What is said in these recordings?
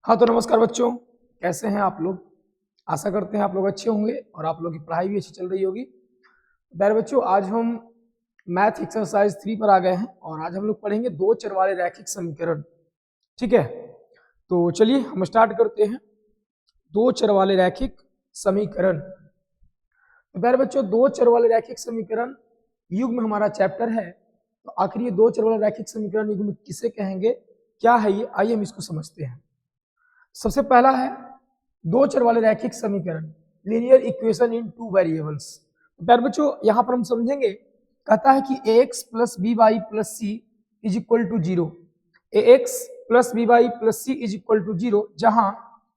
हाँ तो नमस्कार बच्चों, कैसे हैं आप लोग। आशा करते हैं आप लोग अच्छे होंगे और आप लोग की पढ़ाई भी अच्छी चल रही होगी। प्यारे बच्चों, आज हम मैथ एक्सरसाइज 3 पर आ गए हैं और आज हम लोग पढ़ेंगे दो चर वाले रैखिक समीकरण। ठीक है, तो चलिए हम स्टार्ट करते हैं। दो चर वाले रैखिक समीकरण। तो प्यारे बच्चों, दो चर वाले रैखिक समीकरण युग्म हमारा चैप्टर है। तो आखिर ये दो चर वाले रैखिक समीकरण युग्म किसे कहेंगे, क्या है ये, आइए हम इसको समझते हैं। सबसे पहला है दो चर वाले रैखिक समीकरण, linear equation in two variables. प्यारे बच्चों, यहां पर हम समझेंगे, कहता है कि ax plus B Y plus C is equal to zero. ax plus B Y plus C is equal to zero, जहां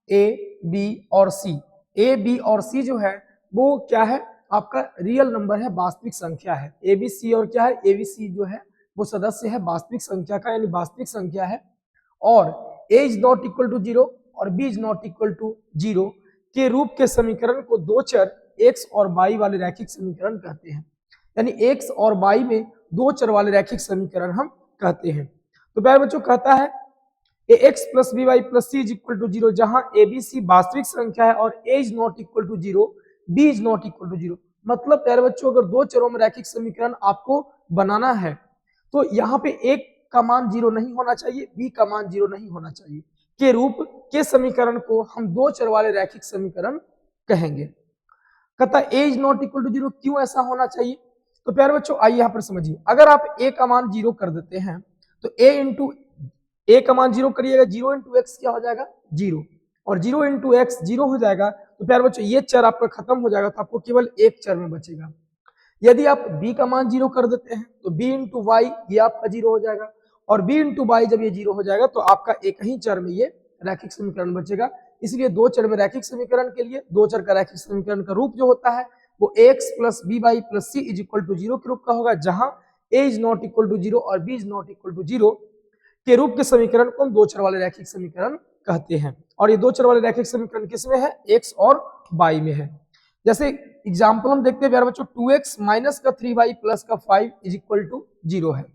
a b और c, a b और c जो है वो क्या है, आपका रियल नंबर है, वास्तविक संख्या है। a b c और क्या है, a b c जो है वो सदस्य है वास्तविक संख्या का, यानी वास्तविक संख्या है। और a is not equal to zero और b is not equal to zero के रूप के समीकरण को दो चर x और y वाले रैखिक समीकरण कहते हैं। यानी x और y में दो चर वाले रैखिक समीकरण हम कहते हैं। तो प्यारे बच्चों, कहता है ax plus B Y plus C is equal to zero, जहां a b c वास्तविक संख्या है और a is not equal to zero, b is not equal to zero. मतलब प्यारे बच्चों, अगर दो चरों में रैखिक समीकरण आपको बनाना है तो यहाँ पे एक का मान जीरो नहीं होना चाहिए, बी का मान जीरो नहीं होना चाहिए के रूप के समीकरण को हम दो चर वाले रैखिक समीकरण कहेंगे। कहता है a is not equal to zero, क्यों ऐसा होना चाहिए। तो प्यारे बच्चों आइए यहाँ पर समझिए, अगर आप a का मान जीरो कर देते हैं तो a का मान जीरो करिएगा, जीरो इंटू एक्स क्या हो जाएगा, जीरो, और जीरो इंटू एक्स जीरो हो जाएगा। तो प्यारे बच्चों ये चर आपका खत्म हो जाएगा, तो आपको केवल एक चर में बचेगा। यदि आप b का मान जीरो कर देते हैं तो b इंटू वाई ये आपका जीरो हो जाएगा, और b इंटू वाई जब ये जीरो हो जाएगा तो आपका एक ही चर में ये रैखिक समीकरण बचेगा। इसलिए दो चर में रैखिक समीकरण के लिए दो चर का रैखिक समीकरण का रूप जो होता है वो ax plus B Y plus C is equal to zero के रूप का होगा, जहां a is not equal to zero और b is not equal to zero के रूप के समीकरण को हम दो चर वाले रैखिक समीकरण कहते हैं। और ये दो चर वाले रैखिक समीकरण किसमें है, x और y में है। जैसे एग्जाम्पल हम देखते हैं प्यारे बच्चों, 2x माइनस का 3y प्लस का 5 इज इक्वल टू जीरो है।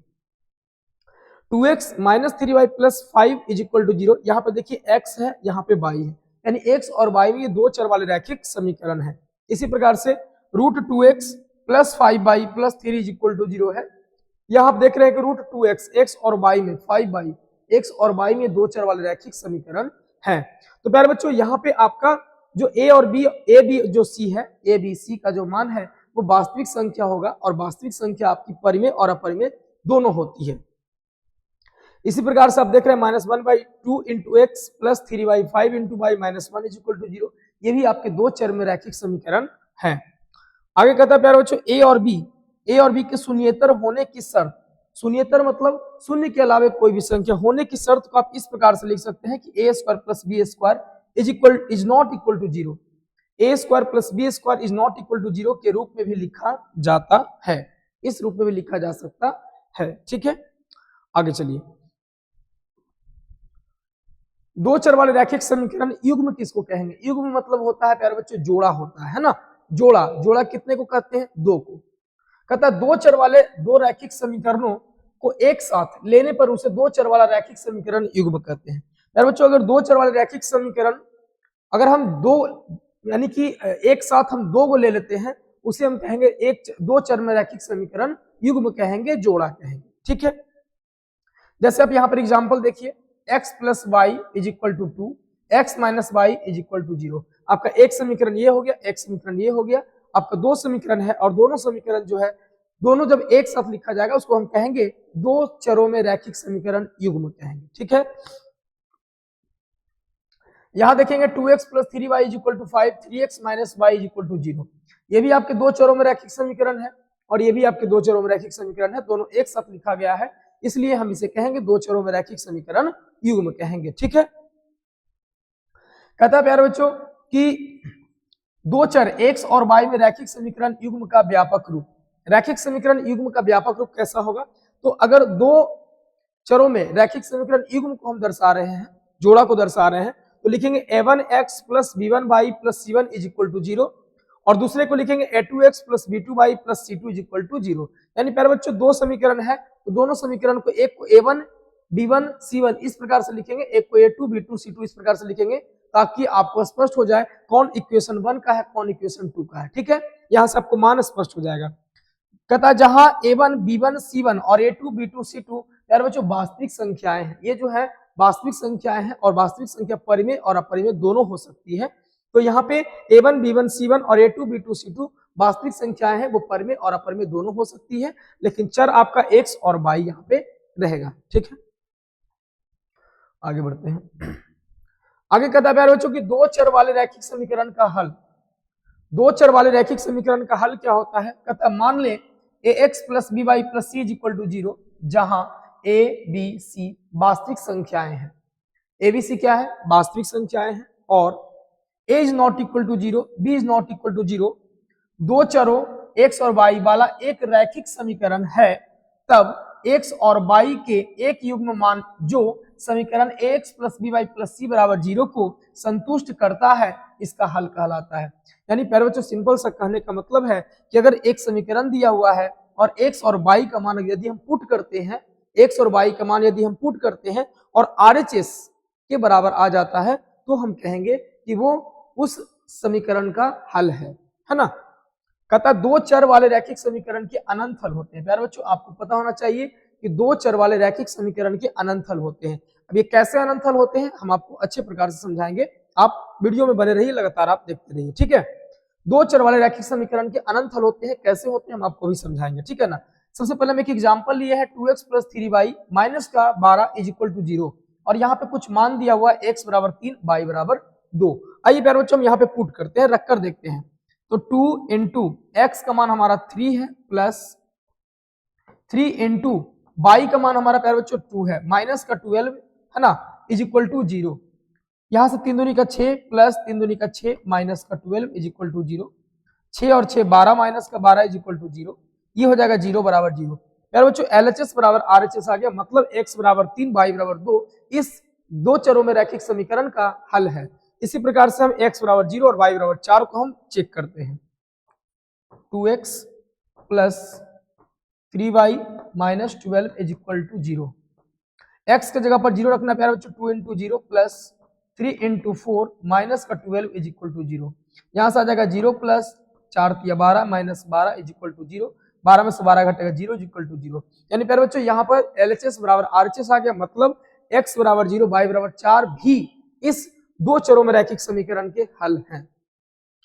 2x minus 3y plus 5 is equal to zero, यहाँ पे देखिए x है, यहाँ पे y है, यानी x और y में ये दो चर वाले रैखिक समीकरण है। इसी प्रकार से root 2x plus 5y plus 3 is equal to zero है। यहाँ आप देख रहे हैं कि रूट 2x, x और y में 5y, x और y में दो चर वाले रैखिक समीकरण है। तो प्यारे बच्चों, यहाँ पे आपका जो a और b, a b जो c है, a b c का जो मान है वो वास्तविक संख्या होगा, और वास्तविक संख्या आपकी परिमेय और अपरिमेय दोनों होती है। इसी प्रकार से आप देख रहे हैं minus one by two into X plus three by five into by minus one is equal to zero, ये भी आपके दो चर में रैखिक समीकरण है। आगे कहता है प्यारे बच्चों, a और b के शून्येतर होने की शर्त, शून्येतर मतलब शून्य के अलावा कोई भी संख्या होने की शर्त को आप इस प्रकार से लिख सकते हैं कि a square plus B square is not equal to zero, a square plus B square is not equal to zero के रूप में भी लिखा जाता है, इस रूप में भी लिखा जा सकता है। ठीक है, आगे चलिए। दो चर वाले रैखिक समीकरण युग्म किसको कहेंगे, युग्म मतलब होता है प्यारे बच्चों जोड़ा होता है ना, जोड़ा, जोड़ा कितने को कहते हैं, दो को। कहता है दो चर वाले दो रैखिक समीकरणों को एक साथ लेने पर उसे दो चर वाला रैखिक समीकरण युग्म कहते हैं। प्यारे बच्चों, अगर दो चर वाले रैखिक समीकरण अगर हम दो यानी कि एक साथ हम दो को ले लेते हैं, उसे हम कहेंगे एक दो चर में रैखिक समीकरण युग्म कहेंगे, जोड़ा कहेंगे। ठीक है, जैसे आप यहाँ पर एग्जाम्पल देखिए, x plus Y is equal to two, X minus Y is equal to zero. आपका एक समीकरण ये हो गया, एक समीकरण ये हो गया, आपका दो समीकरण है, और दोनों समीकरण जो है दोनों जब एक साथ लिखा जाएगा उसको हम कहेंगे दो चरों में रैखिक समीकरण युग्म कहेंगे। ठीक है, यहां देखेंगे 2x plus three Y is equal to 5, 3x minus Y is equal to zero, ये भी आपके दो चरों में रैखिक समीकरण है, और ये भी आपके दो चरों में रैखिक समीकरण है, दोनों एक साथ लिखा गया है, इसलिए हम इसे कहेंगे दो चरों में रैखिक समीकरण युग्म कहेंगे। ठीक है, कहता है प्यारे बच्चों कि दो चर x और y में रैखिक समीकरण युग्म का व्यापक रूप, रैखिक समीकरण युग्म का व्यापक रूप कैसा होगा, तो अगर दो चरों में रैखिक समीकरण युग्म को हम दर्शा रहे हैं, जोड़ा को दर्शा रहे हैं, तो लिखेंगे a1x plus b1y plus c1 is equal to zero, और दूसरे को लिखेंगे a2x plus b2y plus c2 is equal to zero. यानी प्यारे बच्चों दो समीकरण है, तो दोनों समीकरण को, एक को a1 B1 C1 इस प्रकार से लिखेंगे, एक को A2 B2 C2 इस प्रकार से लिखेंगे, ताकि आपको स्पष्ट हो जाए कौन इक्वेशन 1 का है कौन इक्वेशन 2 का है। ठीक है, यहां से आपको मान स्पष्ट हो जाएगा। कहता जहां A1 B1 C1 और A2 B2 C2 यार बच्चों वास्तविक संख्याएं हैं, ये जो है वास्तविक संख्याएं हैं और वास्तविक संख्या परिमेय और अपरिमेय दोनों हो सकती है। तो यहाँ पे A1 B1 C1 और A2 B2 C2 वास्तविक संख्याएं हैं, वो परिमेय और अपरिमेय दोनों हो सकती है, लेकिन चर आपका x और y यहाँ पे रहेगा। ठीक है, आगे बढ़ते हैं। आगे कहता है प्यारे बच्चों कि दो चर वाले रैखिक समीकरण का हल, दो चर वाले रैखिक समीकरण का हल क्या होता है। कहता है मान ले ax plus B Y plus C is equal to 0, जहां a b c वास्तविक संख्याएं हैं, a b c क्या है वास्तविक संख्याएं हैं, और a is not equal to 0 b is not equal to 0 दो चरों x और y वाला एक रैखिक समीकरण है, तब x और y के एक युग्म मान जो समीकरण ax plus B Y plus C बराबर 0 को संतुष्ट करता है, इसका हल कहलाता है। यानी प्यारे बच्चों सिंपल सा कहने का मतलब है कि अगर एक समीकरण दिया हुआ है और x और y का मान यदि हम पुट करते हैं, x और y का मान यदि हम पुट करते हैं और RHS के बराबर आ जाता है, तो हम कहेंगे कि वो उस समीकरण का हल है ना। कहता दो चर वाले रैखिक समीकरण के अनंत हल होते हैं। प्यारे बच्चों आपको पता होना चाहिए कि दो चर वाले रैखिक समीकरण के अनंत हल होते हैं। अब ये कैसे अनंत हल होते हैं हम आपको अच्छे प्रकार से समझाएंगे, आप वीडियो में बने रहिए, लगातार आप देखते रहिए। ठीक है, दो चर वाले रैखिक समीकरण के अनंत हल होते हैं, कैसे होते हैं हम आपको भी समझाएंगे। ठीक है ना, सबसे पहले हम एक एग्जाम्पल लिए है 2x प्लस 3y माइनस का 12 इज इक्वल टू 0, और यहाँ पे कुछ मान दिया हुआ है x बराबर 3 y बराबर 2। आइए प्यारे बच्चों हम यहाँ पे पुट करते हैं, रखकर देखते हैं। तो 2 इंटू एक्स का मान हमारा 3 है, प्लस 3 इंटू वाई का मान हमारा प्यारे बच्चों 2 है, माइनस का 12 है ना, इज इक्वल टू 0। यहां से 3 दूनी का 6 प्लस 3 दूनी का 6 माइनस का 12 इज इक्वल टू 0। 6 और 6 12 माइनस का 12 इज इक्वल टू 0। ये हो जाएगा 0 बराबर 0। प्यारे बच्चों LHS बराबर RHS आ गया, मतलब x बराबर 3 y बराबर 2 इस दो चरों में रैखिक समीकरण का हल है। इसी प्रकार से हम x बराबर 0 और y बराबर 4 को हम चेक करते हैं। 2x plus 3y minus 12 is equal to 0। x के जगह पर 0 रखना प्यारे बच्चों, 2 इंटू 0 प्लस 3 इंटू 4 माइनस का 12 इज इक्वल टू 0। यहां से आ जाएगा 0 प्लस 4 तिया 12 माइनस 12 इज इक्वल टू 0। 12 में से 12 घटेगा 0 इज इक्वल टू 0। यानी प्यारे बच्चों यहाँ पर LHS बराबर RHS आ गया, मतलब x बराबर 0 y बराबर 4 भी इस दो चरों में रैखिक समीकरण के हल हैं।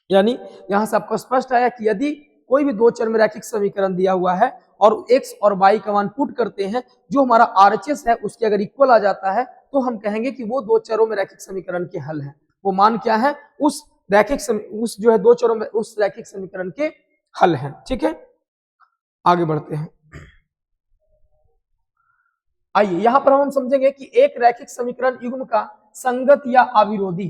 यानी यहां से आपको स्पष्ट आया कि यदि कोई भी दो चर में रैखिक समीकरण दिया हुआ है और x और y का मान पुट करते हैं, जो हमारा RHS है उसके अगर इक्वल आ जाता है, तो हम कहेंगे कि वो दो चरों में रैखिक समीकरण के हल है। वो मान क्या है, उस जो है दो चरों में उस रैखिक समीकरण के हल है। ठीक है, आगे बढ़ते हैं। आइए यहां पर हम समझेंगे कि एक रैखिक समीकरण युग्म का संगत या अविरोधी,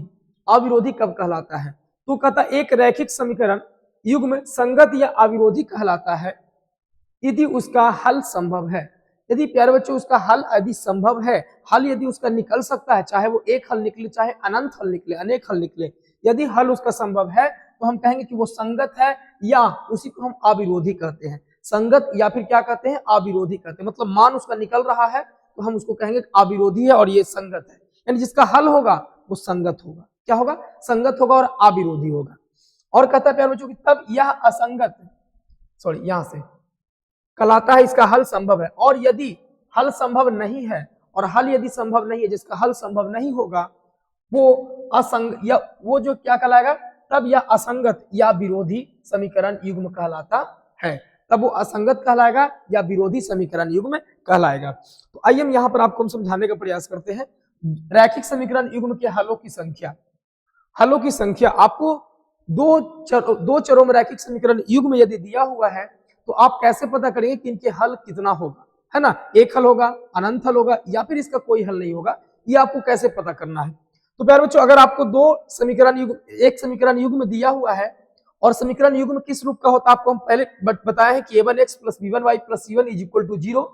अविरोधी कब कहलाता है। तो कहता एक रैखिक समीकरण युग्म संगत या अविरोधी कहलाता है यदि उसका हल संभव है। यदि प्यारे बच्चों उसका हल यदि संभव है, हल यदि उसका निकल सकता है, चाहे वो एक हल निकले चाहे अनंत हल निकले, अनेक हल निकले, यदि हल उसका संभव है तो हम कहेंगे कि वो संगत है, या उसी को हम अविरोधी कहते हैं। संगत या फिर क्या कहते हैं, अविरोधी कहते हैं। मतलब मान उसका निकल रहा है तो हम उसको कहेंगे अविरोधी है और ये संगत है। यानी जिसका हल होगा वो संगत होगा। क्या होगा, संगत होगा और अविरोधी होगा। और कहता है प्यारे बच्चों कि तब यह असंगत, यहां से कहलाता है इसका हल संभव है। और यदि हल संभव नहीं है, और हल यदि संभव नहीं है, जिसका हल संभव नहीं होगा, वो असंग या वो जो क्या कहलाएगा, तब यह असंगत या विरोधी समीकरण युग्म कहलाता है। तब वो असंगत कहलाएगा या विरोधी समीकरण युग्म कहलाएगा। तो आइए हम यहाँ पर आपको हम समझाने का प्रयास करते हैं। रैखिक समीकरण युग्म के हलों की संख्या, हलों की संख्या आपको दो चरों में रैखिक समीकरण युग्म यदि दिया हुआ है तो आप कैसे पता करेंगे कि इनके हल कितना होगा, है ना। एक हल होगा, अनंत हल होगा, या फिर इसका कोई हल नहीं होगा, ये आपको कैसे पता करना है। तो प्यारे बच्चों अगर आपको दो समीकरण युग्म, एक समीकरण युग्म दिया हुआ है और समीकरण युग्म किस रूप का होता है आपको हम पहले बताया है कि a1x plus b1y plus c1 is equal to 0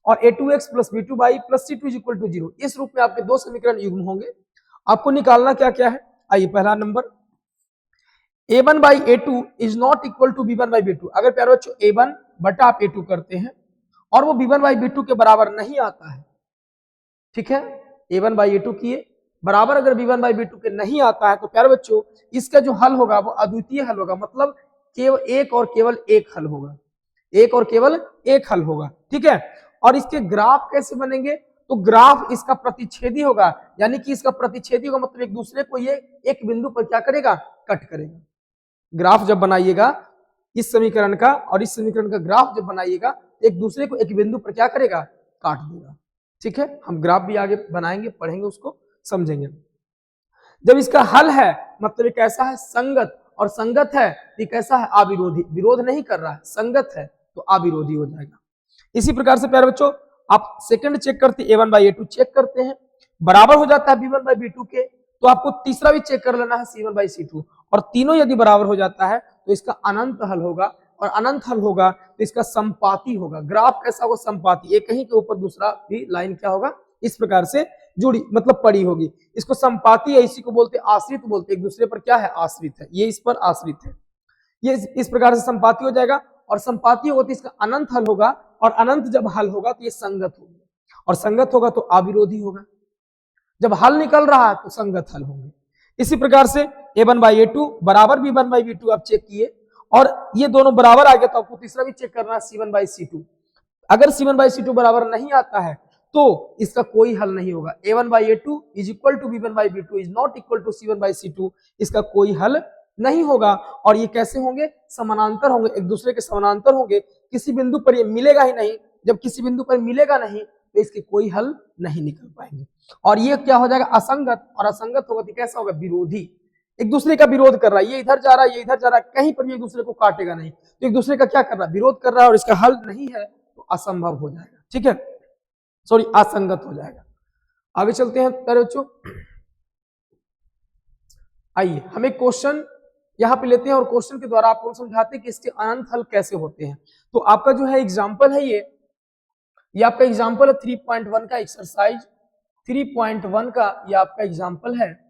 और a2x plus b2y plus c2 is equal to 0। इस रूप में आपके दो समीकरण युग्म होंगे। आपको निकालना क्या क्या है, आइए पहला number a1 by a2 is not equal to b1 by b2। अगर प्यारे बच्चों a1 बटा आप a2 करते हैं और वो b1 बाई b2 के बराबर नहीं आता है, ठीक है, a1/a2 किए बराबर अगर b1/b2 के नहीं आता है तो प्यारे बच्चों इसका जो हल होगा वो अद्वितीय हल होगा, मतलब केवल एक हल होगा, एक और केवल एक हल होगा। ठीक है, और इसके ग्राफ कैसे बनेंगे, तो ग्राफ इसका प्रतिच्छेदी होगा, यानी कि इसका प्रतिच्छेदी होगा मतलब एक दूसरे को ये एक बिंदु पर क्या करेगा, कट करेगा। ग्राफ जब बनाइएगा इस समीकरण का और इस समीकरण का ग्राफ जब बनाइएगा एक दूसरे को एक बिंदु पर क्या करेगा, काट देगा। ठीक है, हम ग्राफ भी आगे बनाएंगे, पढ़ेंगे, उसको समझेंगे। जब इसका हल है मतलब कैसा है, संगत, और संगत है ये कैसा है, अविरोधी, विरोध नहीं कर रहा है, संगत है तो अविरोधी हो जाएगा। इसी प्रकार से प्यारे बच्चों आप सेकंड चेक करते हैं, a1/a2 चेक करते हैं, बराबर हो जाता है b1/b2 के, तो आपको तीसरा भी चेक कर लेना है c1/c2, और तीनों यदि बराबर हो जाता है तो इसका अनंत हल होगा, और अनंत हल होगा तो इसका संपाती होगा। ग्राफ कैसा होगा, संपाती, एक कहीं के ऊपर दूसरा भी लाइन क्या होगा, इस प्रकार से जुड़ी मतलब पड़ी होगी। इसको संपाती है, इसी को बोलते आश्रित बोलते, एक दूसरे पर क्या है, आश्रित है, ये इस पर आश्रित है, ये इस प्रकार से संपाती हो जाएगा। और संपाती होगा तो इसका अनंत हल होगा, और अनंत जब हल होगा तो ये संगत होगा, और संगत होगा तो अविरोधी होगा। जब हल निकल रहा है तो संगत हल होंगे। इसी प्रकार से a1/a2 बराबर b1/b2 आप चेक किए, और ये दोनों बराबर आ गया तो आपको तीसरा भी चेक करना है c1/c2। अगर c1/c2 बराबर नहीं आता है तो इसका कोई हल नहीं होगा। a1/a2 is equal to b1/b2 is not equal to c1/c2, इसका कोई हल नहीं होगा। और ये कैसे होंगे, समानांतर होंगे, एक दूसरे के समानांतर होंगे, किसी बिंदु पर ये मिलेगा ही नहीं। जब किसी बिंदु पर मिलेगा नहीं तो इसके कोई हल नहीं निकल पाएंगे, और ये क्या हो जाएगा, असंगत, और असंगत होगा तो कैसा होगा, विरोधी, एक दूसरे का विरोध कर रहा है, ये इधर जा रहा है, ये इधर जा रहा है, कहीं पर भी एक दूसरे को काटेगा नहीं, तो एक दूसरे का क्या कर रहा है, विरोध कर रहा है, और इसका हल नहीं है तो असंभव हो जाएगा। ठीक है, सॉरी असंगत हो जाएगा। आगे चलते हैं प्यारे बच्चों, आइए हम एक क्वेश्चन यहां पे लेते हैं, और क्वेश्चन के द्वारा आपको समझाते हैं कि इसके अनंत हल कैसे होते हैं। तो आपका जो है एग्जाम्पल है ये आपका एग्जाम्पल है 3.1 का एक्सरसाइज 3.1 का, ये आपका एग्जाम्पल है।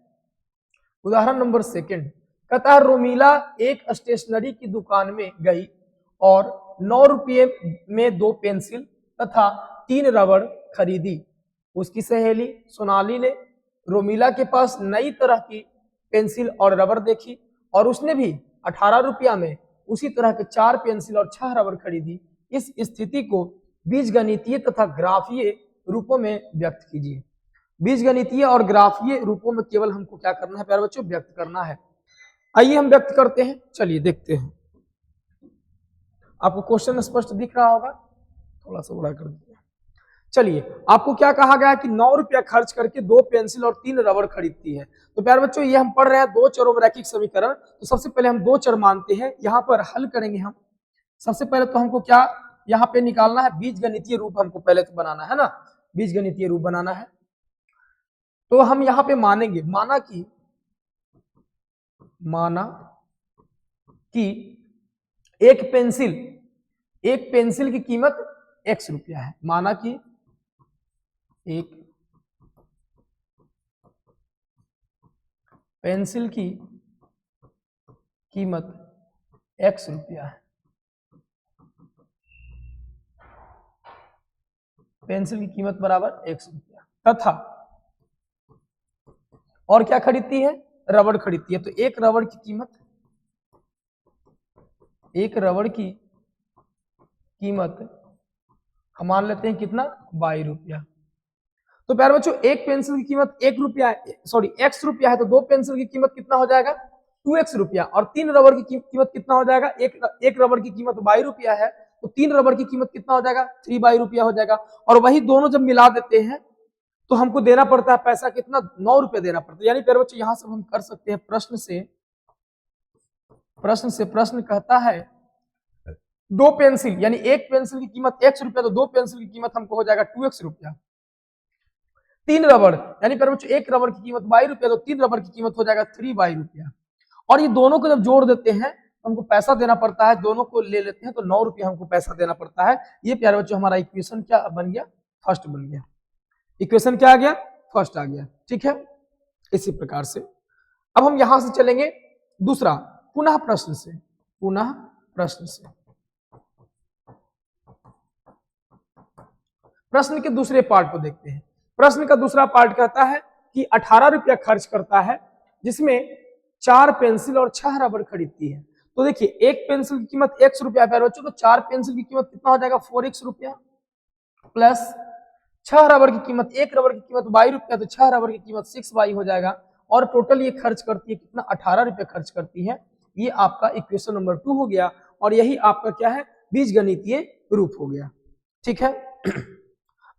उदाहरण नंबर सेकंड कहता है, रोमिला एक स्टेशनरी की दुकान में गई और 9 रुपये में 2 पेंसिल तथा 3 रबड़ खरीदी। उसकी सहेली सोनाली ने रोमिला के पास नई तरह की पेंसिल और रबड़ देखी, और उसने भी 18 रुपया में उसी तरह के 4 पेंसिल और 6 रबड़ खरीदी। इस स्थिति को बीजगणितीय तथा ग्राफीय रूपों में व्यक्त कीजिए। बीजगणितीय और ग्राफीय रूपों में केवल हमको क्या करना है प्यारे बच्चों, व्यक्त करना है। आइए हम व्यक्त करते हैं, चलिए देखते हैं। आपको क्वेश्चन स्पष्ट दिख रहा होगा, थोड़ा सा बड़ा कर दिया। चलिए, आपको क्या कहा गया है कि 9 रुपया खर्च करके 2 पेंसिल और 3 रबड़ खरीदती है। तो प्यारे बच्चों ये हम पढ़ रहे हैं 2 चरों में रैखिक समीकरण। तो सबसे पहले हम 2 चर मानते हैं, यहाँ पर हल करेंगे हम। सबसे पहले तो हमको क्या यहाँ पे निकालना है, बीजगणितीय रूप हमको पहले तो बनाना है ना, बीजगणितीय रूप बनाना है। तो हम यहाँ पे मानेंगे, माना कि एक पेंसिल की कीमत x रुपया है। माना कि एक पेंसिल की कीमत x रुपया है, पेंसिल की कीमत बराबर x रुपया, तथा और क्या खरीदती है, रबड़ खरीदती है। तो एक रबड़ की कीमत हम मान लेते हैं कितना, 22 रुपया। तो प्यारे बच्चों एक पेंसिल की कीमत 1 रुपया है, सॉरी x रुपया है, तो 2 पेंसिल की कीमत कितना हो जाएगा, 2x रुपया, और 3 रबड़ की कीमत कितना हो जाएगा, एक रबड़ की कीमत 22 रुपया है, तो 3 रबड़ की कीमत कितना हो जाएगा, 3 रुपया हो जाएगा। और वही दोनों जब मिला देते हैं तो हमको देना पड़ता है पैसा कितना, 9 रुपया देना पड़ता है। यानी प्यारे बच्चों यहां से हम कर सकते हैं प्रश्न कहता है 2 पेंसिल, यानी एक पेंसिल की कीमत x रुपया, तो 2 पेंसिल की कीमत हमको हो जाएगा 2x रुपया। 3 रबड़, यानी प्यारे बच्चों एक रबड़ की कीमत 22 रुपया, तो 3 रबड़ की कीमत हो जाएगा 3 रुपया। और ये दोनों को जब जोड़ देते हैं तो हमको पैसा देना पड़ता है, दोनों को ले लेते हैं तो 9 रुपया हमको पैसा देना पड़ता है। ये प्यारे बच्चों हमारा इक्वेशन क्या बन गया, फर्स्ट बन गया। इक्वेशन क्या आ गया, फर्स्ट आ गया। ठीक है, इसी प्रकार से अब हम यहां से चलेंगे दूसरा, पुनः प्रश्न से। प्रश्न के दूसरे पार्ट को देखते हैं। प्रश्न का दूसरा पार्ट कहता है कि 18 रुपया खर्च करता है, जिसमें 4 पेंसिल और 6 रबर खरीदती है। तो देखिए, एक पेंसिल की कीमत x रुपया है बच्चों, तो 4 पेंसिल की कीमत कितना हो जाएगा 4x रुपया, प्लस 6 रबर की कीमत, एक रबर की कीमत y रुपया, तो 6 रबर की कीमत 6y हो जाएगा। और टोटल ये खर्च करती है कितना, 18 रुपया खर्च करती है। ये आपका इक्वेशन नंबर 2 हो गया, और यही आपका क्या है, बीजगणितीय रूप हो गया। ठीक है।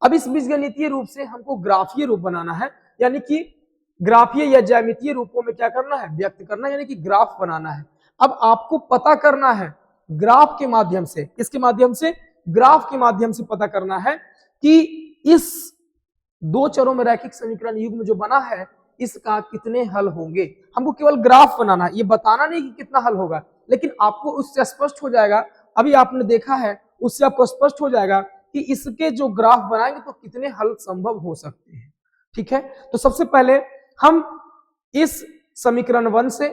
अब इस बीजगणितीय रूप से हमको ग्राफीय रूप बनाना है, यानी कि ग्राफीय या ज्यामितीय रूपों में क्या करना है, व्यक्त करना है, यानी कि ग्राफ बनाना है। अब आपको पता करना है ग्राफ के माध्यम से, किसके माध्यम से, ग्राफ के माध्यम से पता करना है कि इस दो चरों में रैखिक समीकरण युग्म जो बना है इसका कितने हल होंगे। हमको केवल ग्राफ बनाना है, ये बताना नहीं कि कितना हल होगा, लेकिन आपको उससे स्पष्ट हो जाएगा, अभी आपने देखा है उससे आपको स्पष्ट हो जाएगा कि इसके जो ग्राफ बनाएंगे तो कितने हल संभव हो सकते हैं। ठीक है, तो सबसे पहले हम इस समीकरण 1 से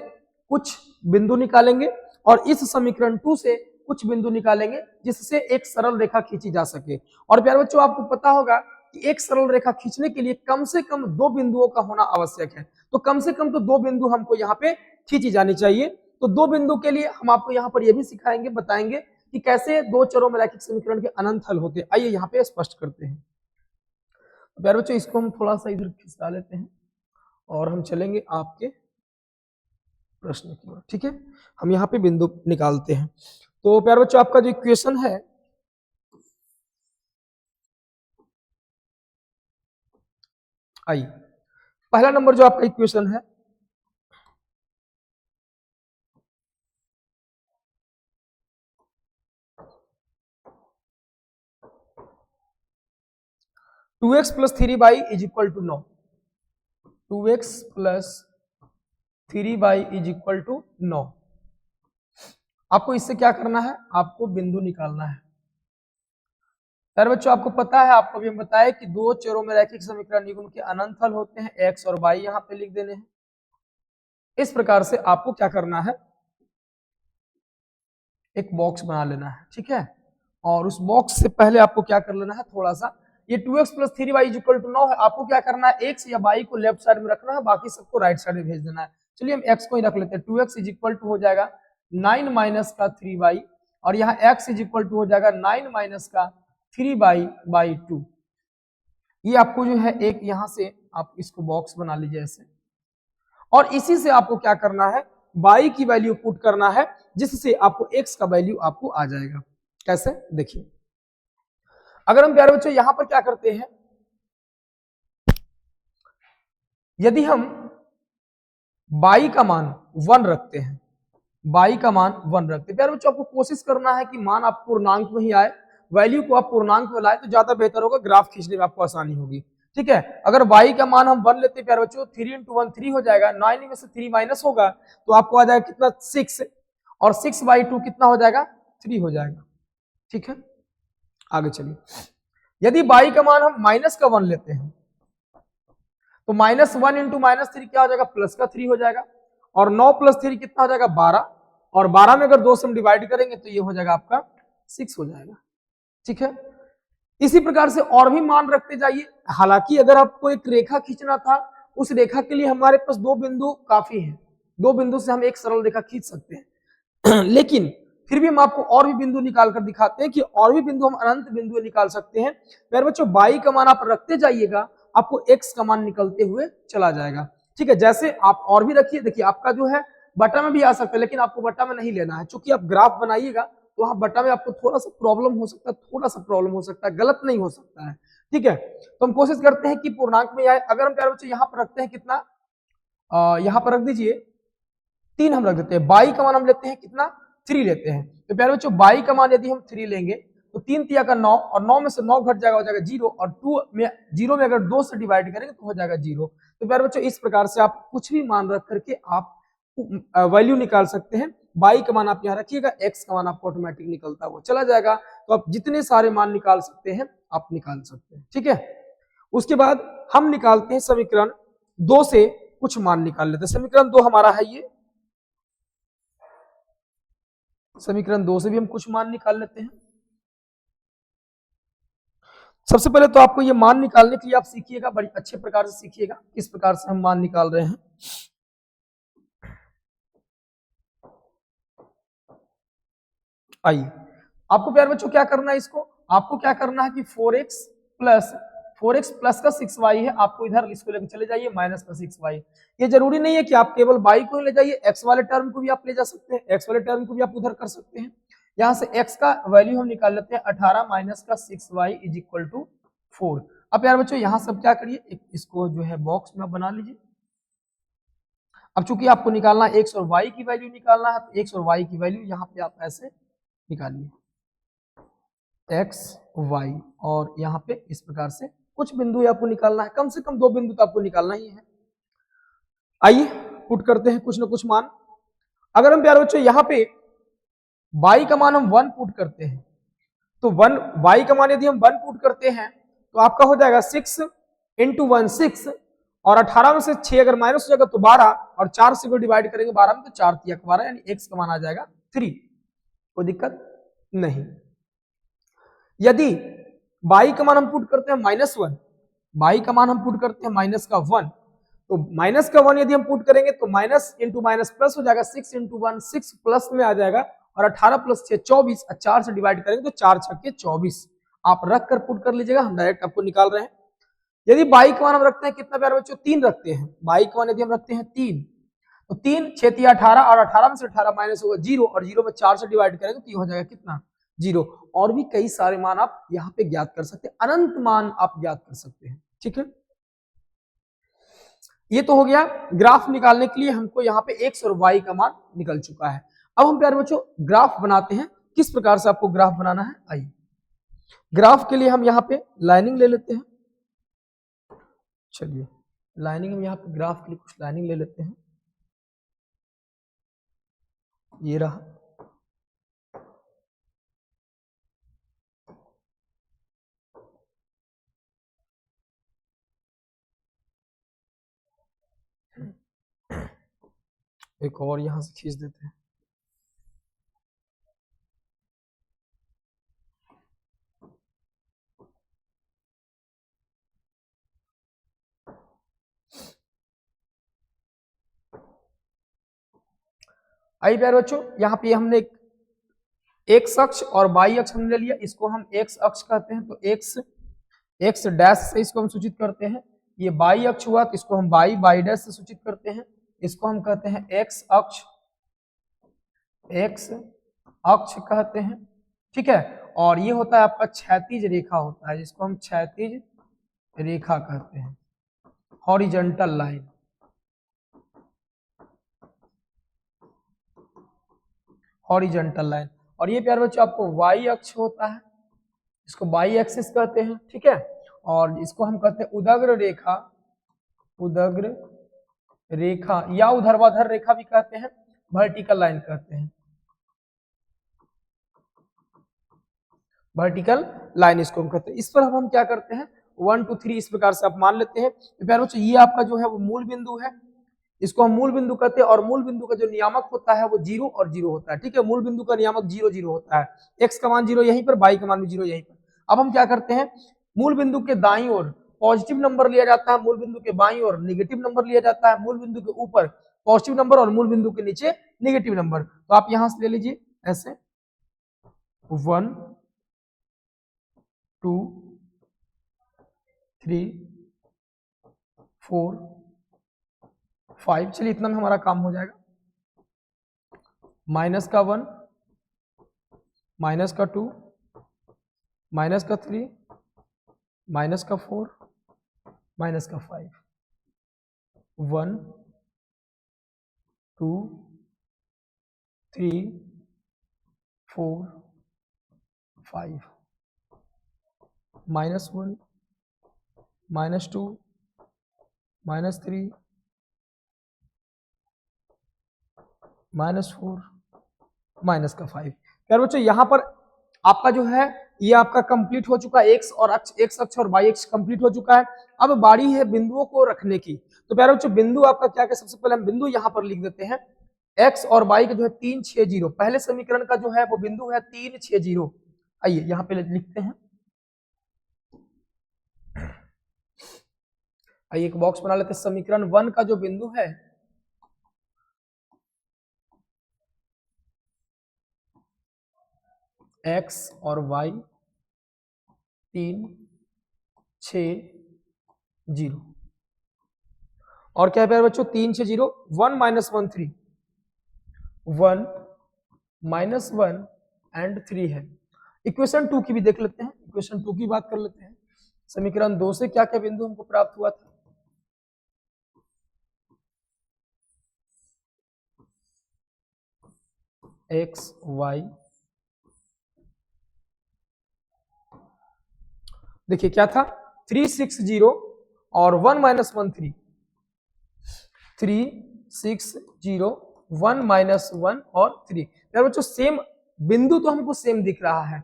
कुछ बिंदु निकालेंगे और इस समीकरण 2 से कुछ बिंदु निकालेंगे, जिससे एक सरल रेखा खींची जा सके। और प्यारे बच्चों, आपको पता होगा कि एक सरल रेखा खींचने के लिए कम से कम 2 बिंदुओं का होना आवश्यक है। तो कम से कम तो 2 बिंदु हमको यहाँ पे खींची जानी चाहिए। तो 2 बिंदु के लिए हम आपको यहाँ पर यह भी सिखाएंगे, बताएंगे कि कैसे दो चरों में रैखिक समीकरण के अनंत हल होते हैं। आइए यहाँ पे स्पष्ट करते हैं। प्यारे बच्चों, इसको हम थोड़ा सा इधर खिसका लेते हैं और हम चलेंगे आपके प्रश्न की ओर। ठीक है, हम यहाँ पे बिंदु निकालते हैं। तो प्यारे बच्चों, आपका जो इक्वेशन है, आइए पहला नंबर जो आपका इक्वेशन है, two X plus 3y is equal to 9, 2x plus 3y is equal to 9। आपको इससे क्या करना है, आपको बिंदु निकालना है। यार बच्चों, आपको पता है, आपको भी हम बताया कि दो चरों में रैखिक समीकरण युग्म के अनंत हल होते हैं, x और y यहाँ पे लिख देने हैं। इस प्रकार से आपको क्या करना है, एक बॉक्स बना लेना है। ठीक है, और उस बॉक्स से पहले आपको क्या कर लेना है, थोड़ा सा, ये 2x plus 3y is equal to 9 है। आपको क्या करना है, x या y को लेफ्ट साइड में रखना है, बाकी सबको राइट साइड में भेज देना है। चलिए हम x को ही रख लेते हैं। 2x इज इक्वल टू हो जाएगा 9 माइनस का 3y, और यहाँ x इज इक्वल टू हो जाएगा 9 माइनस का 3y बाई 2। ये आपको जो है एक यहाँ से आप इसको बॉक्स बना लीजिए ऐसे, और इसी से आपको क्या करना है, y की वैल्यू पुट करना है, जिससे आपको x का वैल्यू आपको आ जाएगा। कैसे, देखिए, अगर हम प्यारे बच्चों यहां पर क्या करते हैं, यदि हम y का मान 1 रखते हैं, y का मान 1 रखते हैं, प्यारे बच्चों आपको कोशिश करना है कि मान आप पूर्णांक में ही आए, वैल्यू को आप पूर्णांक में लाए तो ज्यादा बेहतर होगा, ग्राफ खींचने में आपको आसानी होगी। ठीक है, अगर y का मान हम 1 लेते हैं प्यारे बच्चों, 3 इंटू 1 3 हो जाएगा, 9 में से 3 माइनस होगा तो आपको आ जाएगा कितना, 6, और 6/2 कितना हो जाएगा, 3 हो जाएगा। ठीक है, आगे चलिए, यदि y का मान हम माइनस का 1 लेते हैं तो -1 इंटू -3 क्या हो जाएगा, प्लस का 3 हो जाएगा, और 9 प्लस 3 कितना हो जाएगा, 12, और 12 में अगर 2 से हम डिवाइड करेंगे तो ये हो जाएगा आपका 6 हो जाएगा। ठीक है, इसी प्रकार से और भी मान रखते जाइए। हालांकि अगर आपको एक रेखा खींचना था, उस रेखा के लिए हमारे पास 2 बिंदु काफी है, 2 बिंदु से हम एक सरल रेखा खींच सकते हैं लेकिन फिर भी हम आपको और भी बिंदु निकाल कर दिखाते हैं कि और भी बिंदु हम अनंत बिंदु निकाल सकते हैं। प्यारे बच्चों, y का मान आप रखते जाइएगा, आपको x का मान निकलते हुए चला जाएगा। ठीक है, जैसे आप और भी रखिए, देखिए आपका जो है बटा में भी आ सकता है, लेकिन आपको बटा में नहीं लेना है, चूंकि आप ग्राफ बनाइएगा तो वहां बटा में आपको थोड़ा सा प्रॉब्लम हो सकता है, थोड़ा सा प्रॉब्लम हो सकता है, गलत नहीं हो सकता है। ठीक है, तो हम कोशिश करते हैं कि पूर्णांक में आए। अगर हम प्यारे बच्चों यहाँ पर रखते हैं कितना, यहाँ पर रख दीजिए 3 हम रख देते हैं, y का मान हम लेते हैं कितना, 3 लेते हैं। तो प्यारे बच्चों, y का मान यदि हम 3 लेंगे तो 3 तिया का 9, और 9 में से 9 घट जाएगा, हो जाएगा 0, और 0 में अगर 2 से डिवाइड करेंगे तो हो जाएगा 0। तो प्यारे बच्चों, इस प्रकार से आप कुछ भी मान रख करके आप वैल्यू निकाल सकते हैं। y का मान आप यहाँ रखिएगा, x का मान आपको ऑटोमेटिक निकलता हुआ चला जाएगा। तो आप जितने सारे मान निकाल सकते हैं आप निकाल सकते हैं। ठीक है, उसके बाद हम निकालते हैं समीकरण 2 से कुछ मान निकाल लेते हैं। समीकरण 2 हमारा है ये, समीकरण 2 से भी हम कुछ मान निकाल लेते हैं। सबसे पहले तो आपको ये मान निकालने के लिए आप सीखिएगा, बड़ी अच्छे प्रकार से सीखिएगा किस प्रकार से हम मान निकाल रहे हैं। आइए आपको प्यारे बच्चों क्या करना है, इसको आपको क्या करना है कि 4x प्लस का 6y है, आपको इधर इसको लेकर चले जाइए माइनस का 6y। ये जरूरी नहीं है कि आप केवल y को ही ले जाइए, x वाले टर्म को भी आप ले जा सकते हैं, x वाले टर्म को भी आप उधर कर सकते हैं। यहाँ से x का वैल्यू हम निकाल लेते हैं 18 माइनस का 6y इज इक्वल टू 4। अब प्यारे बच्चों यहाँ सब क्या करिए, इसको जो है बॉक्स में बना लीजिए। अब चूंकि आपको निकालना x और y की वैल्यू निकालना है, तो x और y की वैल्यू यहाँ पे आप ऐसे निकालिए, x y, और यहाँ पे इस प्रकार से कुछ बिंदु आपको निकालना है, कम से कम 2 बिंदु तो आपको निकालना ही है। आइए पुट करते हैं कुछ ना कुछ मान। अगर हम प्यारे बच्चों यहाँ पे y का मान हम 1 पुट करते हैं, तो 1 y का मान यदि हम 1 पुट करते हैं तो आपका हो जाएगा 6 इंटू 1 6, और 18 में से 6 अगर माइनस हो जाएगा तो 12, और 4 से को डिवाइड करेंगे 12 में तो 4 तिया 12, यानी x का मान आ जाएगा 3। कोई दिक्कत नहीं। यदि y का मान हम पुट करते हैं -1, y का मान हम पुट करते हैं -1, तो -1 यदि हम पुट करेंगे तो माइनस इंटू माइनस प्लस हो जाएगा, 6 इंटू 1 6 प्लस में आ जाएगा, और 18 प्लस 6 24, 4 से डिवाइड करेंगे तो 4 छक्के 24। आप रख कर पुट कर लीजिएगा, हम डायरेक्ट आपको निकाल रहे हैं। यदि y का मान हम रखते हैं कितना प्यारे बच्चों, 3 रखते हैं, y का मान यदि हम रखते हैं 3, तो 3 6 तिया 18, और 18 में से 18 माइनस होगा 0, और 0 में 4 से डिवाइड करेंगे तो ये हो जाएगा कितना, 0। और भी कई सारे मान आप यहाँ पे ज्ञात कर सकते हैं, अनंत मान आप ज्ञात कर सकते हैं। ठीक है, ये तो हो गया ग्राफ निकालने के लिए, हमको यहाँ पे x और y का मान निकल चुका है। अब हम प्यारे बच्चों ग्राफ बनाते हैं, किस प्रकार से आपको ग्राफ बनाना है। आइए ग्राफ के लिए हम यहाँ पे लाइनिंग ले लेते हैं। चलिए लाइनिंग हम यहाँ पे ग्राफ के लिए कुछ लाइनिंग ले लेते हैं, ये रहा। एक और यहां से खींच देते हैं। आइए प्यारे बच्चों, यहाँ पे हमने एक्स अक्ष और वाई अक्ष हमने ले लिया, इसको हम एक्स अक्ष कहते हैं, तो एक्स डैश से इसको हम सूचित करते हैं। ये वाई अक्ष हुआ तो इसको हम वाई डैश से सूचित करते हैं, इसको हम कहते हैं एक्स अक्ष कहते हैं। ठीक है, और ये होता है आपका क्षैतिज रेखा होता है, जिसको हम क्षैतिज रेखा कहते हैं, हॉरिजॉन्टल लाइन। Horizontal line. और ये प्यारे बच्चों आपको वाई अक्ष होता है, इसको वाई एक्सिस कहते हैं। ठीक है, और इसको हम कहते हैं उदग्र रेखा या ऊर्ध्वाधर रेखा भी कहते हैं, वर्टिकल लाइन कहते हैं, वर्टिकल लाइन इसको हम कहते हैं। इस पर हम क्या करते हैं 1 2 3 इस प्रकार से आप मान लेते हैं। तो प्यारे बच्चों ये आपका जो है वो मूल बिंदु है, इसको हम मूल बिंदु कहते हैं, और मूल बिंदु का जो नियामक होता है वो 0 और 0 होता है। ठीक है, मूल बिंदु का नियामक 0 0 होता है, x का मान 0 यहीं पर, y का मान भी 0 यहीं पर। अब हम क्या करते हैं, मूल बिंदु के दाईं ओर पॉजिटिव नंबर लिया जाता है, मूल बिंदु के बाईं ओर नेगेटिव नंबर लिया जाता है, मूल बिंदु के ऊपर पॉजिटिव नंबर और मूल बिंदु के नीचे नेगेटिव नंबर। तो आप यहां से ले लीजिए ऐसे 1 2 3 4 5। चलिए इतना में हमारा काम हो जाएगा। माइनस का 1, माइनस का 2, माइनस का 3, माइनस का 4, माइनस का 5। 1 2 3 4 5, -1, -2, -3, -4, माइनस का 5। यार बच्चों यहाँ पर आपका जो है ये आपका कंप्लीट हो चुका है, एक्स अक्ष और वाई अक्ष कंप्लीट हो चुका है। अब बारी है बिंदुओं को रखने की। तो प्यारे बच्चों बिंदु आपका क्या है, सबसे पहले हम बिंदु यहाँ पर लिख देते हैं, एक्स और वाई का जो है 3 6 0, पहले समीकरण का जो है वो बिंदु है 3 6 0। आइए यहाँ पे लिखते हैं आइए एक बॉक्स बना लेते हैं। समीकरण 1 का जो बिंदु है x और y 3 6 0 और क्या है प्यारे बच्चों 3 6 0 1 माइनस 1 3 1 माइनस 1 एंड 3 है। इक्वेशन 2 की भी देख लेते हैं, इक्वेशन 2 की बात कर लेते हैं। समीकरण 2 से क्या क्या बिंदु हमको प्राप्त हुआ था? x y, देखिए क्या था 3 6 0 और 1 माइनस 1 3 3 6 0 1 माइनस 1 और 3। यार बच्चों सेम बिंदु तो हमको सेम दिख रहा है,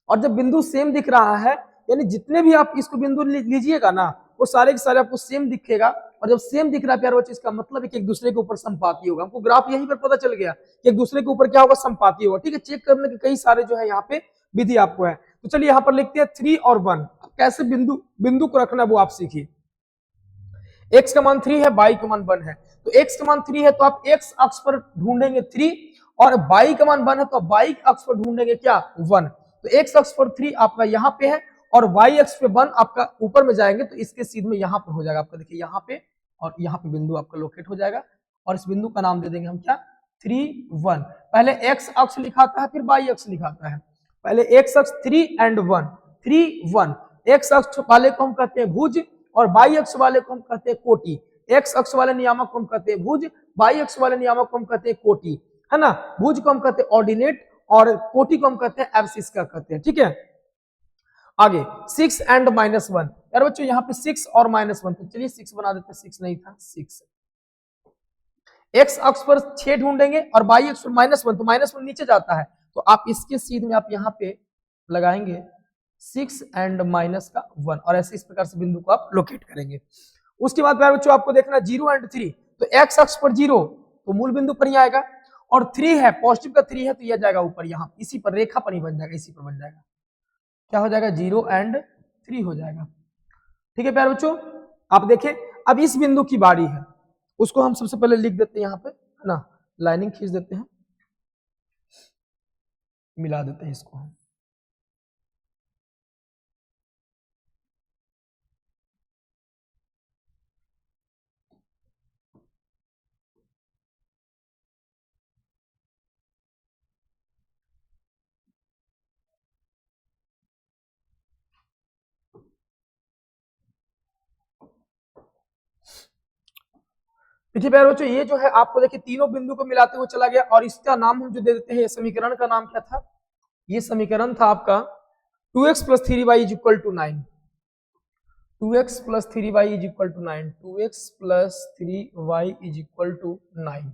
और जब बिंदु सेम दिख रहा है यानी जितने भी आप इसको बिंदु लीजिएगा ना वो सारे के सारे आपको सेम दिखेगा, और जब सेम दिख रहा है प्यारे बच्चों इसका मतलब है कि एक दूसरे के ऊपर संपाती होगा। हमको ग्राफ यहीं पर पता चल गया कि एक दूसरे के ऊपर क्या होगा, संपाती होगा। ठीक है, चेक करने के कई सारे जो है यहाँ पे विधि आपको है। तो चलिए यहाँ पर लिखते हैं 3 और 1 कैसे बिंदु को रखना वो आप सीखिए। x का मान 3 है, y का मान 1 है। तो x का मान 3 है तो आप x अक्ष पर ढूंढेंगे 3, और y का मान 1 है तो आप y अक्ष पर ढूंढेंगे क्या 1। तो x अक्ष पर 3 आपका यहाँ पे है और y अक्ष पे 1 आपका ऊपर में जाएंगे तो इसके सीध में यहाँ पर हो जाएगा आपका, देखिए यहाँ पे और यहाँ पे बिंदु आपका लोकेट हो जाएगा, और इस बिंदु का नाम दे देंगे हम क्या 3 1। पहले x अक्ष लिखाता है फिर y अक्ष लिखाता है। पहले x अक्ष 3 एंड 1 3 1। x अक्ष वाले को हम कहते हैं भुज और y अक्ष वाले को हम कहते हैं कोटि। x अक्ष वाले नियामक को हम कहते हैं भुज, y अक्ष वाले नियामक को हम कहते हैं कोटि, है ना। भुज को हम कहते हैं ऑर्डिनेट और कोटि को हम कहते हैं एब्सिस का कहते हैं। ठीक है, आगे 6 एंड माइनस 1। यार बच्चों यहाँ पे 6 और माइनस 1, तो चलिए 6 बना देते हैं, 6 नहीं था 6। x अक्ष पर 6 ढूंढेंगे और y अक्ष पर -1, तो -1 नीचे जाता है तो आप इसके सीध में आप यहाँ पे लगाएंगे 6 एंड माइनस का 1, और ऐसे इस प्रकार से बिंदु को आप लोकेट करेंगे। उसके बाद प्यारे बच्चों आपको देखना 0 एंड 3, तो x अक्ष पर 0 तो मूल बिंदु पर ही आएगा, और 3 है पॉजिटिव का 3 है तो यह जाएगा ऊपर, यहाँ इसी पर रेखा पर ही बन जाएगा, इसी पर बन जाएगा, क्या हो जाएगा 0 एंड 3 हो जाएगा। ठीक है प्यारे बच्चों, आप देखें अब इस बिंदु की बारी है, उसको हम सबसे पहले लिख देते हैं यहाँ पे, है ना, लाइनिंग खींच देते हैं, मिला देते हैं इसको हम। देखिए प्यारे बच्चों ये जो है आपको देखिए तीनों बिंदु को मिलाते हुए चला गया, और इसका नाम हम जो दे देते हैं, समीकरण का नाम क्या था, ये समीकरण था आपका 2x + 3y = 9। 2x + 3y = 9, 2x + 3y = 9।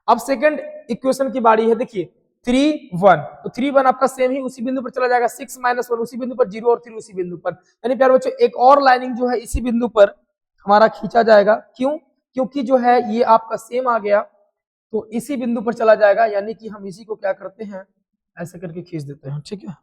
अब सेकंड इक्वेशन की बारी है, देखिए 3 1, तो 3 1 आपका सेम ही उसी बिंदु पर चला जाएगा, 6 - 1 उसी बिंदु पर, 0 और 3 उसी बिंदु पर। यानी प्यारे बच्चों एक और लाइनिंग जो है इसी बिंदु पर हमारा खींचा जाएगा, क्यों, क्योंकि जो है ये आपका सेम आ गया तो इसी बिंदु पर चला जाएगा, यानी कि हम इसी को क्या करते हैं ऐसे करके खींच देते हैं। ठीक है,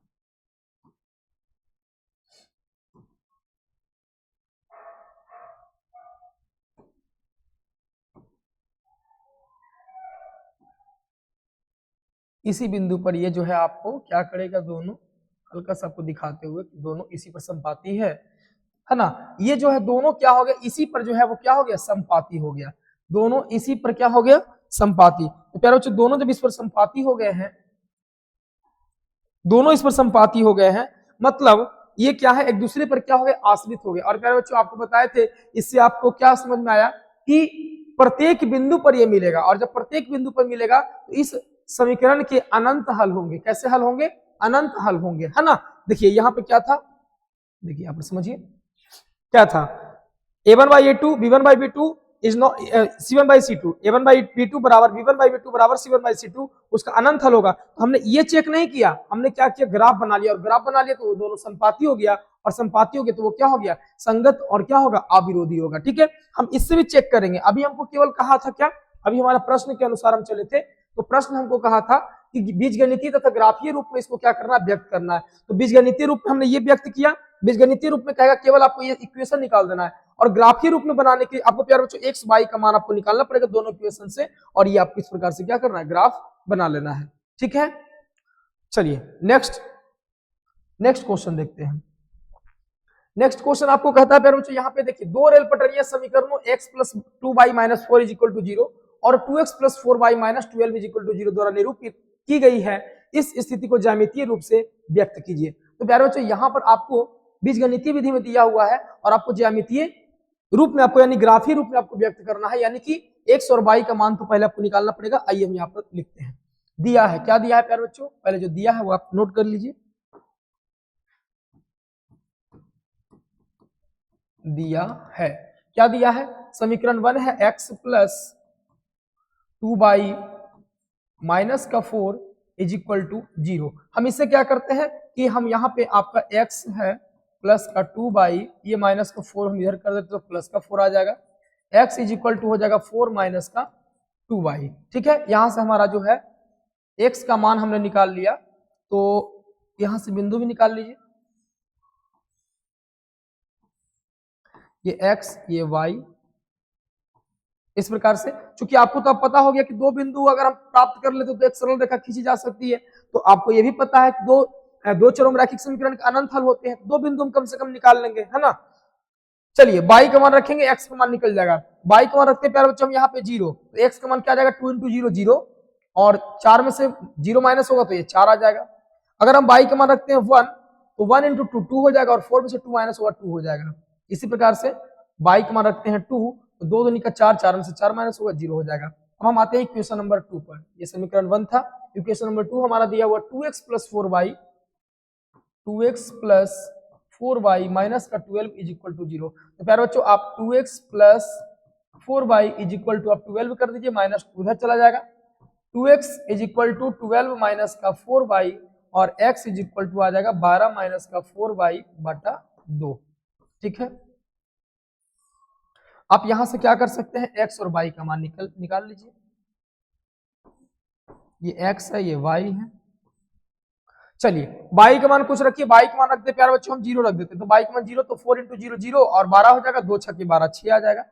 इसी बिंदु पर ये जो है आपको क्या करेगा, दोनों हल्का सा आपको दिखाते हुए दोनों इसी पर संपाती है ना। ये जो है दोनों क्या हो गया, इसी पर जो है वो क्या हो गया, संपाती हो गया, दोनों इसी पर क्या हो गया, संपाती। तो प्यारे बच्चों दोनों जब इस पर संपाती हो गए हैं, दोनों इस पर संपाती हो गए हैं, मतलब ये क्या है, एक दूसरे पर क्या हो गया, आश्रित हो गए। और प्यारे बच्चों आपको बताए थे, इससे आपको क्या समझ में आया कि प्रत्येक बिंदु पर ये मिलेगा, और जब प्रत्येक बिंदु पर मिलेगा तो इस समीकरण के अनंत हल होंगे। कैसे हल होंगे, अनंत हल होंगे, है ना। देखिए यहाँ पे क्या था, देखिए यहाँ पर समझिए क्या था, a1/a2 b1/b2 is not c1/c2, a1/b2 बराबर b1/b2 बराबर c1/c2, उसका अनंत हल होगा। तो हमने ये चेक नहीं किया, हमने क्या किया, ग्राफ बना लिया, और ग्राफ बना लिया तो वो दोनों संपाती हो गया, और संपाती हो गया तो वो क्या हो गया, संगत, और क्या होगा, अविरोधी होगा। ठीक है, हम इससे भी चेक करेंगे। अभी हमको केवल कहा था क्या, अभी हमारा प्रश्न के अनुसार हम चले थे, तो प्रश्न हमको कहा था कि बीजगणितीय तथा ग्राफीय रूप में इसको क्या करना है, व्यक्त करना है। तो बीजगणितीय रूप में हमने ये व्यक्त किया, बीजगणितीय रूप में कहेगा केवल आपको ये इक्वेशन निकाल देना है, और ग्राफीय रूप में बनाने के लिए आपको प्यारे बच्चों एक्स वाई का मान आपको निकालना पड़ेगा दोनों इक्वेशन से, और ये आपको इस प्रकार से क्या करना है, ग्राफ बना लेना है। ठीक है, चलिए नेक्स्ट क्वेश्चन देखते हैं। नेक्स्ट क्वेश्चन आपको कहता है प्यारे बच्चों, यहाँ पे देखिए दो रेल पटरियां समीकरणों x plus 2y minus 4 is equal to 0 और 2x plus 4y minus 12 is equal to 0 द्वारा निरूपित की गई है। इस स्थिति को ज्यामितीय रूप से व्यक्त कीजिए। तो प्यारे बच्चों यहाँ पर आपको बीजगणितीय विधि में दिया हुआ है और आपको ज्यामितीय रूप में आपको यानी ग्राफीय रूप में आपको व्यक्त करना है, यानी कि x और y का मान तो पहले आपको निकालना पड़ेगा। आइए हम यहाँ पर लिखते हैं। दिया है, क्या दिया है प्यारे बच्चों, पहले जो दिया है वो आप नोट कर लीजिए। दिया है, क्या दिया है, समीकरण 1 है x प्लस 2y माइनस का 4 इज इक्वल टू 0। हम इससे क्या करते हैं कि हम यहाँ पे आपका x है प्लस का 2y, ये माइनस का 4 हम इधर कर देते तो प्लस का 4 आ जाएगा। x इज इक्वल टू हो जाएगा 4 माइनस का 2y। ठीक है, यहां से हमारा जो है x का मान हमने निकाल लिया, तो यहां से बिंदु भी निकाल लीजिए, ये x ये y। इस प्रकार से चूंकि आपको तो अब पता हो गया कि दो बिंदु अगर हम प्राप्त कर लेते तो एक सरल रेखा खींची जा सकती है, तो आपको ये भी पता है कि दो चरों में रैखिक समीकरण के अनंत हल होते हैं, दो बिंदु हम कम से कम निकाल लेंगे, है ना। चलिए y का मान रखेंगे, x का मान निकल जाएगा। y का मान रखते हैं प्यारे बच्चों हम यहाँ पे 0, तो x का मान क्या आ जाएगा 2 इंटू 0 0, और 4 में से 0 माइनस होगा तो ये 4 आ जाएगा। अगर हम y का मान रखते हैं 1, तो 1 इंटू 2 2 हो जाएगा, और 4 में से 2 माइनस होगा 2 हो जाएगा। इसी प्रकार से y का मान रखते हैं 2, तो 2 दूनी का 4, 4 में से 4 माइनस होगा 0 हो जाएगा। अब हम आते हैं इक्वेशन नंबर 2 पर। ये समीकरण 1 था, इक्वेशन नंबर 2 हमारा दिया हुआ 2x प्लस 4y माइनस का 12 इज इक्वल टू 0। तो प्यारे बच्चों आप 2x plus 4y is equal to आप 12 कर दीजिए, माइनस उधर चला जाएगा। 2x is equal to 12 minus का 4y, और x इज इक्वल टू आ जाएगा 12 माइनस का 4y बटा 2। ठीक है, आप यहां से क्या कर सकते हैं, x और y का मान निकाल लीजिए। ये x है, ये y है। चलिए y का मान कुछ रखिए, y का मान रखते हैं प्यारे बच्चों हम 0 रख देते हैं, तो y का मान 0, तो 4 इंटू 0 0 और 12 हो जाएगा, 2 6 12 6 आ जाएगा।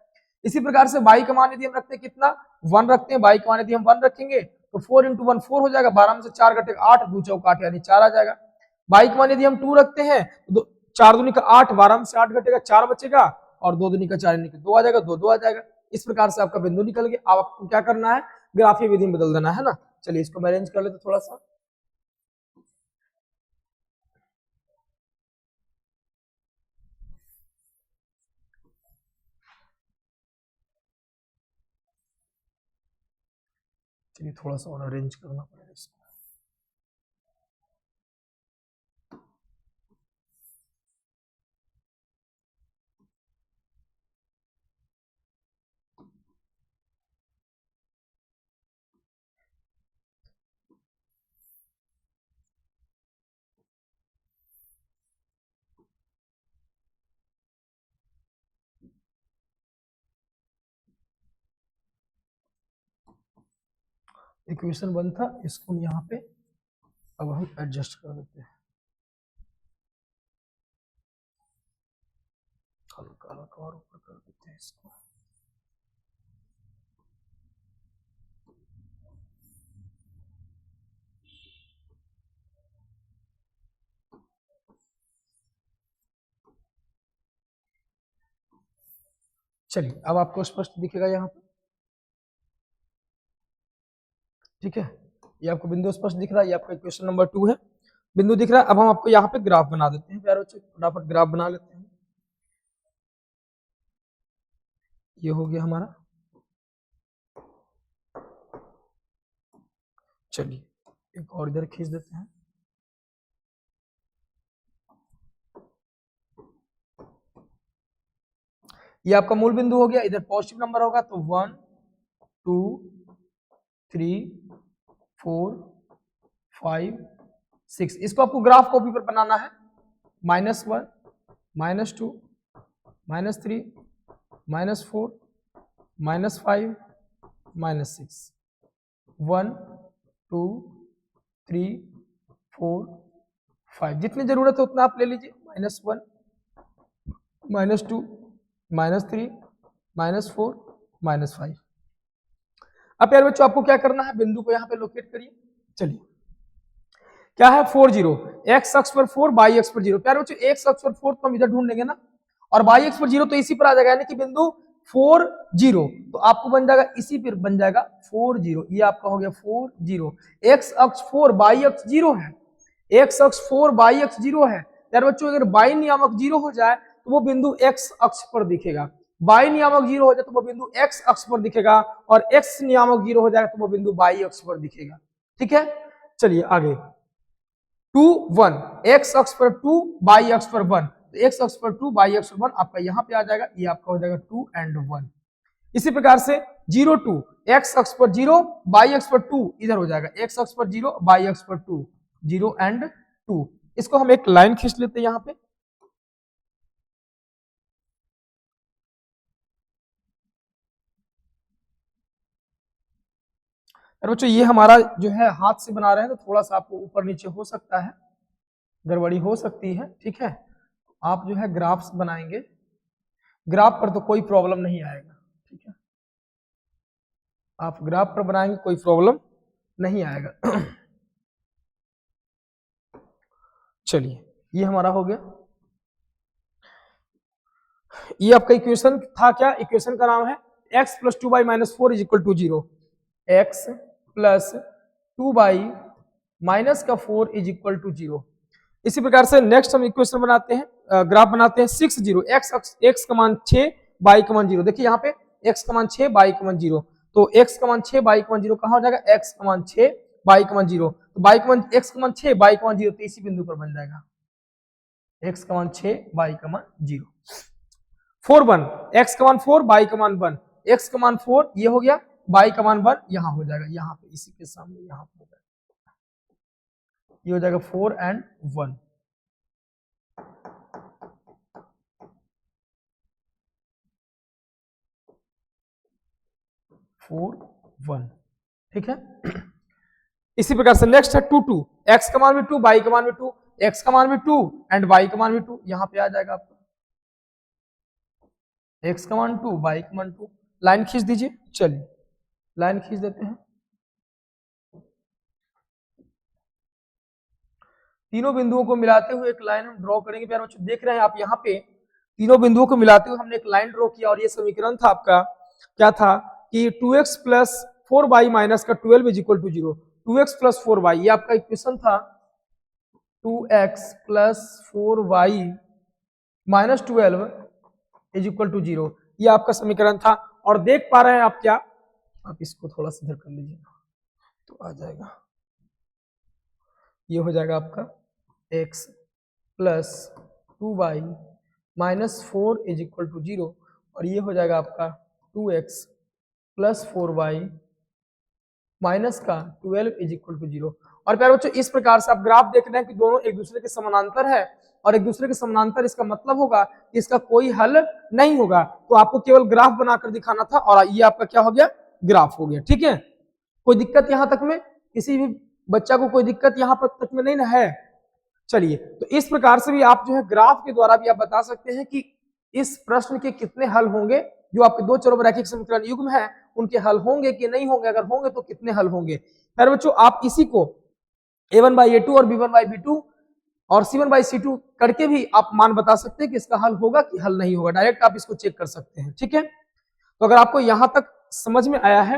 इसी प्रकार से y का मान यदि हम रखते हैं कितना 1 रखते हैं, y का मान यदि हम 1 रखेंगे तो 4 इंटू 1 4 हो जाएगा, 12 में से 4 घटेगा 8, 2 चौक 8 यानी 4 आ जाएगा। y का मान यदि हम 2 रखते हैं तो 4 दूनी का 8, 12 में से 8 घटेगा 4 बचेगा, और 2 दूनी का 4 यानी कि 2 आ जाएगा, 2 2 आ जाएगा। इस प्रकार से आपका बिंदु निकल गया। अब आपको क्या करना है, ग्राफीय विधि में बदल देना है ना। चलिए इसको मैं अरेंज कर लेते थोड़ा सा। चलिए थोड़ा सा और अरेंज करना पड़ेगा इसको। इक्वेशन 1 था, इसको यहाँ पे अब हम एडजस्ट कर देते हैं, हल्का हल्का और ऊपर कर देते हैं इसको। चलिए अब आपको स्पष्ट दिखेगा यहाँ पे। ठीक है, ये आपको बिंदु स्पष्ट दिख रहा है, ये आपका इक्वेशन नंबर 2 है, बिंदु दिख रहा है। अब हम आपको यहाँ पे ग्राफ बना देते हैं प्यारे बच्चों, फटाफट ग्राफ बना लेते हैं। ये हो गया हमारा। चलिए एक और इधर खींच देते हैं। ये आपका मूल बिंदु हो गया, इधर पॉजिटिव नंबर होगा तो 1 2 3 4 5 6। इसको आपको ग्राफ कॉपी पर बनाना है। -1 -2 -3 -4 -5 -6 1 2 3 4 5, जितनी जरूरत है उतना आप ले लीजिए। -1 -2 -3 -4 -5। अब प्यारे बच्चों आपको क्या करना है, बिंदु को यहाँ पे लोकेट करिए। चलिए क्या है 4 0, x अक्ष पर 4 y अक्ष पर 0। प्यारे बच्चों x अक्ष पर 4 तो हम इधर ढूंढेंगे ना, और y अक्ष पर 0 तो इसी पर आ जाएगा, यानी कि बिंदु 4 0, तो आपको बन जाएगा इसी पर बन जाएगा 4 0। ये आपका हो गया 4 0। x अक्ष 4 y अक्ष 0 है, x अक्ष 4 y अक्ष 0 है। प्यारे बच्चों अगर y नियामक 0 हो जाए तो वो बिंदु x अक्ष पर दिखेगा, y नियामक 0 हो जाए तो वो बिंदु x अक्ष पर दिखेगा, और x नियामक 0 हो जाएगा तो वो बिंदु y अक्ष पर दिखेगा। ठीक है, चलिए आगे 2 1, x अक्ष पर 2 y अक्ष पर 1, तो x अक्ष पर 2 y अक्ष पर 1 आपका यहाँ पे आ जाएगा, ये आपका हो जाएगा 2 and 1। इसी प्रकार से 0 2, x अक्ष पर 0 y अक्ष पर 2 इधर हो जाएगा, x अक्ष पर 0 y अक्ष पर 2, 0 and 2। इसको हम एक लाइन खींच लेते हैं यहाँ पे। बच्चों ये हमारा जो है हाथ से बना रहे हैं तो थोड़ा सा आपको ऊपर नीचे हो सकता है, गड़बड़ी हो सकती है। ठीक है, आप जो है ग्राफ्स बनाएंगे, ग्राफ पर तो कोई प्रॉब्लम नहीं आएगा। ठीक है, आप ग्राफ पर बनाएंगे कोई प्रॉब्लम नहीं आएगा। चलिए ये हमारा हो गया, ये आपका इक्वेशन था। क्या इक्वेशन का नाम है x + 2y - 4 = 0, x + 2y - 4 = 0। इसी प्रकार से नेक्स्ट हम इक्वेशन बनाते हैं, ग्राफ बनाते हैं 6 0, x का मान 6 y का मान 0। देखिए यहाँ पे x का मान 6 y का मान 0, तो x का मान 6 y का मान 0 कहाँ हो जाएगा, x का मान 6 y का मान 0, तो y का मान x का मान 6 y का मान 0, तो इसी बिंदु पर बन जाएगा x का मान 6 y का मान 0। 4 1, x का मान 4 y का मान 1, x का मान 4 ये हो गया, y का मान 1 यहाँ हो जाएगा, यहाँ पे इसी के सामने यहाँ पे हो जाएगा, ये हो जाएगा 4 and 1। ठीक है, इसी प्रकार से नेक्स्ट है 2 2, x का मान भी 2 y का मान भी 2, x का मान भी 2 एंड y का मान भी 2, यहां पे आ जाएगा आपका x का मान 2 y का मान 2। लाइन खींच दीजिए, चलिए लाइन खींच देते हैं। तीनों बिंदुओं को मिलाते हुए एक लाइन हम ड्रॉ करेंगे। प्यारे बच्चों देख रहे हैं आप यहाँ पे तीनों बिंदुओं को मिलाते हुए हमने एक लाइन ड्रॉ किया, और ये समीकरण था आपका, क्या था कि 2x + 4y - का 12 = 0, 2x + 4y ये आपका इक्वेशन था, 2x + 4y - 12 = 0, ये आपका समीकरण था। और देख पा रहे हैं आप क्या, आप इसको थोड़ा सा इधर कर लीजिए तो आ जाएगा, ये हो जाएगा आपका x + 2y - 4 = 0, और ये हो जाएगा आपका 2x + 4y - का 12 = 0। और प्यारे बच्चों इस प्रकार से आप ग्राफ देख रहे हैं कि दोनों एक दूसरे के समानांतर है, और एक दूसरे के समानांतर इसका मतलब होगा कि इसका कोई हल नहीं होगा, तो आपको केवल ग्राफ बनाकर दिखाना था, और ये आपका क्या हो गया, ग्राफ हो गया। ठीक है, कोई दिक्कत यहां तक में, किसी भी बच्चा को कोई दिक्कत यहां पर तक में नहीं ना है। चलिए, तो इस प्रकार से भी आप जो है ग्राफ के द्वारा भी आप बता सकते हैं कि इस प्रश्न के कितने हल होंगे, जो आपके दो चरों रैखिक समीकरण युग्म है उनके हल होंगे कि नहीं होंगे, अगर होंगे तो कितने हल होंगे। फिर बच्चों आप इसी को a1/a2 और b1/b2 और c1/c2 करके भी आप मान बता सकते हैं कि इसका हल होगा कि हल नहीं होगा, डायरेक्ट आप इसको चेक कर सकते हैं। ठीक है, तो अगर आपको यहां तक समझ में आया है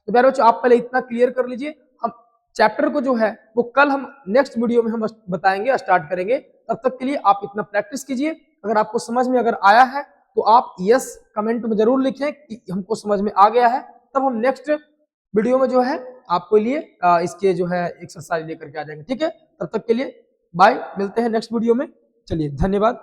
तो प्यारे बच्चों आप पहले इतना क्लियर कर लीजिए। हम चैप्टर को जो है वो कल हम नेक्स्ट वीडियो में हम बताएंगे, स्टार्ट करेंगे। तब तक के लिए आप इतना प्रैक्टिस कीजिए। अगर आपको समझ में अगर आया है तो आप यस कमेंट में जरूर लिखें कि हमको समझ में आ गया है, तब हम नेक्स्ट वीडियो में जो है आपको लिए इसके जो है एक्सरसाइज लेकर के आ जाएंगे। ठीक है, तब तक के लिए बाय, मिलते हैं नेक्स्ट वीडियो में। चलिए धन्यवाद।